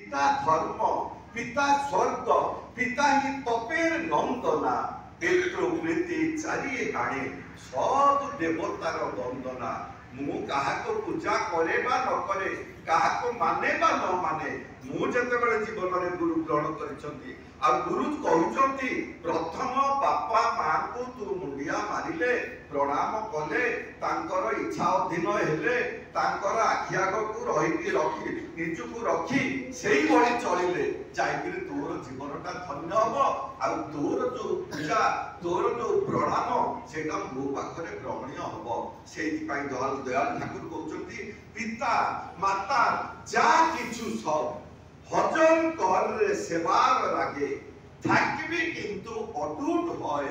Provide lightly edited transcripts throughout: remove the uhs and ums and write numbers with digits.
पिता धर्म पिता स्वर्ग पिता ही तपेर नंदना पितृ प्रीति चारि हाणे सब देवतार वंदना मु कहा को पूजा करे बा न करे कहा को माने बा न माने मु जते बेले जीवन रे गुरु ग्रहण करिसंती आ गुरु कहउचंती प्रथम बापा मां को तू मुंडिया मारिले प्रणाम कले तांकर इच्छा अधीन हेले तांकर आखियाग को रही रखी निजु को रखी सेही बळी चलिले जाइकि तोर जीवनटा धन्य हबो आ तोर जो पूजा तोर जो प्रणाम सेटा मो पाखरे ग्रहणीय हबो सेही पई दयाल ठाकुर कहउचंती पिता माता जा किछु सब हजम कर रे सेवार लागे থাকিবি কিন্তু অটুট হয়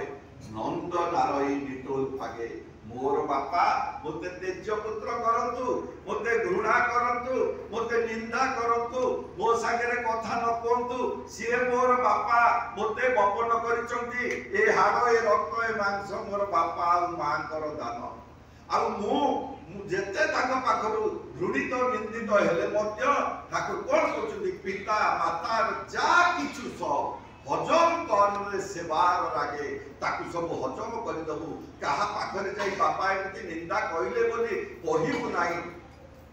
নন্দ নারী নিটোল ভাগে मोर बापा मते तेज पुत्र करंतु मते घृणा करंतु मते निंदा करंतु मो सागरे कथा न कोंतु सिए मोर बापा मते बपन करिसंती ए हाड़ ए रक्त ए मांस मोर बापा आ मां कर दान आ मु जेते ताक पाखरु घृणित निंदित हेले मध्य ठाकुर कोन कहउछंती पिता माता जा किछु सब हजम कर सेवार लागे ताकू सब हजम कर दबु कहा पाखरे जाई बापा एमती निंदा कहले बोली कहिबु नाही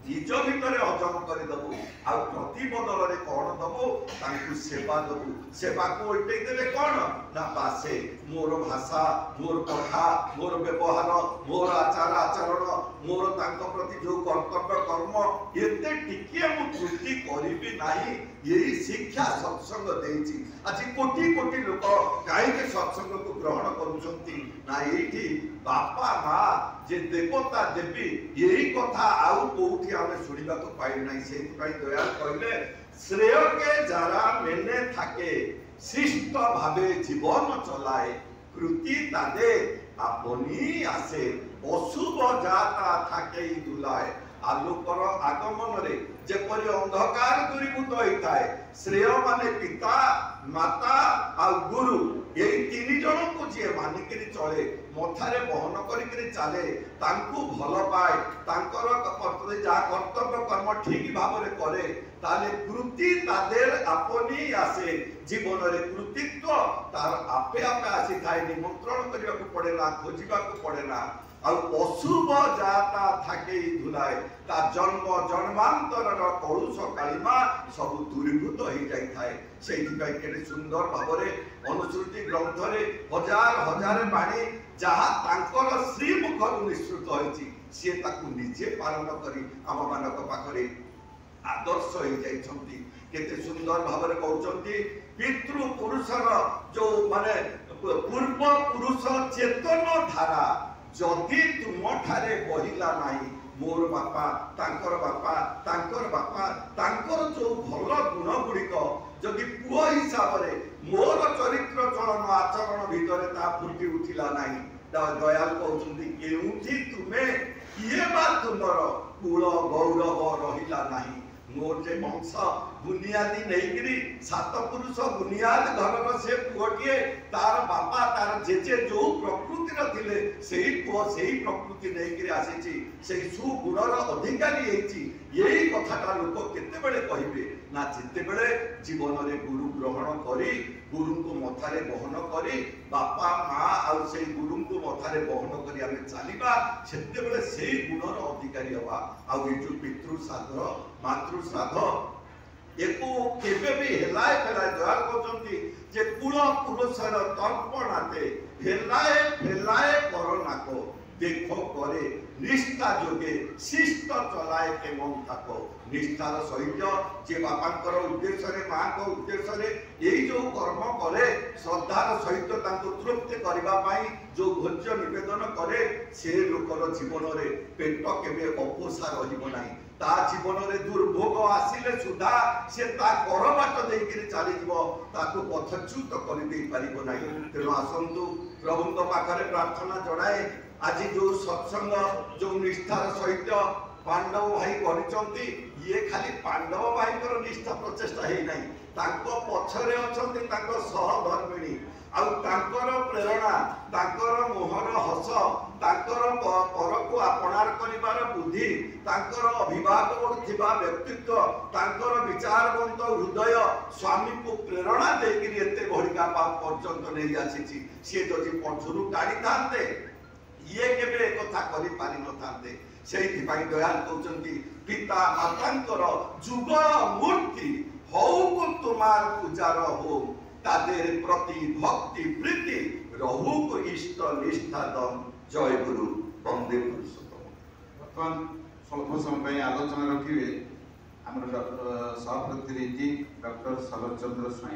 निज भितर हजम कर दबु आ प्रति बदल रे कोन दबु ताकू सेवा दबु सेवा को उल्टे देले कोन ना पासे मोर भाषा मोर कथा मोर व्यवहार मोर आचार आचरण मोर तांको प्रति जो कर्तव्य कर्म एते टिकिए मु त्रुटि करिबि नाही यही शिक्षा सत्संग देछि आज कोटि कोटि लोक काहे के सत्संग को ग्रहण करूछंती ना एठी बापा मां जे देवता देवी यही कथा आउ कोठी आमे सुनिबा को पाइ नाही सेहि पई दयाल कहले श्रेय के जारा मेने थाके शिष्ट भावे जीवन चलाए कृति तादे आपनी आसे अशुभ जाता थाके दुलाए आलोकर आगमन रे जेपरि अंधकार दूरीभूत होइताए श्रेय माने पिता माता आ गुरु एई तीन जन को जे मानिकरी चले मथारे बहन करिकरी चले तांकु भल पाए तांकर कर्तव्य जा कर्तव्य कर्म ठीक भाव रे करे ताले कृति तादेर आपनी आसे जीवन रे कृतित्व तार आपे आपे आसी थाए निमंत्रण करिया को पड़े ना खोजिबा को पड़े ना अशुभ जाता थाके धुलाए ता जन्म जन्मांतर कलुष कालिमा सब दूरीभूत हो जाई थाए सेहि पई केते सुंदर भावरे अनुश्रुति ग्रंथ रे हजार हजार बाणी जहा तांकर श्रीमुखरु निश्चित होइछि से ताकु निजे पालन करी आम मानक पाखरे आदर्श हो जाई छंती केते सुंदर भावरे कहउछंती पितृ पुरुषर जो माने पूर्व पुरुष चेतन धारा जदि तुम ठारे बहिला नाही मोर बापा तांकर बापा तांकर बापा तांकर जो भल गुण गुड़िक जदि पुओ हिसाब रे मोर चरित्र चलन आचरण भितरे ता फुटी उठिला नाही दयाल कहउछंती केउठी तुमे किए बा तुमर कुल गौरव रहिला नाही मोर जे वंश बुनियादी नैगिरी सात पुरुष बुनियाद घर से पुओटिए तार बापा तार जेजे जो प्रकृति थिले सेही पुओ सेही प्रकृति नैगिरी आसीची सेही सुगुणर अधिकारी हेची यही कथाटा लोक केते बेले कहिबे ना जेते बेले जीवन रे गुरु ग्रहण करी गुरु को मथारे बहन करी बापा मां आ सेही गुरु को मथारे बहन करी आमे चलीबा सेते बेले सेही गुणर अधिकारी हवा आ ए जो पितृ श्राद्ध मातृ श्राद्ध एको केबे भी हेलाए फेलाए दयाल कहउछंती जे कुल पुरुषर तर्पणाते हेलाए फेलाए करनाको देखो करे निष्ठा जोगे शिष्ट चलाए केमन थाको निष्ठार सहित जे बापांकर उद्देश्य रे मां को उद्देश्य रे एई जो कर्म करे श्रद्धार सहित तांको तृप्त करबा पाई जो भोज्य निवेदन करे से लोकर जीवन रे पेट केबे अपोषा रहिबो नाही ता जीवन रे दुर्भोग आसिले सुधा से ता कर बाट देइकरी चली जीवो ताको पथच्युत करि देई परिबो नाही तेनो आसंतु प्रभुଙ୍କ पाखरे प्रार्थना जणाए आज जो सत्संग जो निष्ठार सहित पांडव भाई करिसंती ये खाली पांडव भाईकर निष्ठा प्रचेष्टा हे नाही ताको पछरे अछंती ताको सहधर्मिणी आ तांकर प्रेरणा तांकर मोहर हस ତାଙ୍କର ପରକୁ ଆପଣାର କରିବାର ବୁଦ୍ଧି, ତାଙ୍କର ଅଭିଭାବକ କରୁଥିବା ବ୍ୟକ୍ତିତ୍ୱ, ତାଙ୍କର ବିଚାରବନ୍ତ ହୃଦୟ ସ୍ୱାମୀକୁ ପ୍ରେରଣା ଦେଇକିରି ଏତେ ବଳିକା ପର୍ଯ୍ୟନ୍ତ ନେଇ ଆସିଛି। ସିଏ ଯଦି ପଛରୁ ଟାଣିଥାନ୍ତେ ଇଏ କେବେ ଏକଥା କରିପାରିନଥାନ୍ତେ। ସେଇଥିପାଇଁ ଦୟାଲ କହୁଛନ୍ତି ପିତା ମାତାଙ୍କର ଯୁଗଳ ମୂର୍ତ୍ତି ହଉକୁ ତୁମାର ପୂଜାର ହୋ, তাদের প্রতি ভক্তি প্রীতি রহুক ইষ্ট নিষ্ঠাদম। জয় গুরু, বন্দে পুরুষোত্তম। বর্তমান স্বল্প সময় আলোচনা রাখবে আমার সভাপতি ডক্টর শরৎচন্দ্র স্বাଇଁ।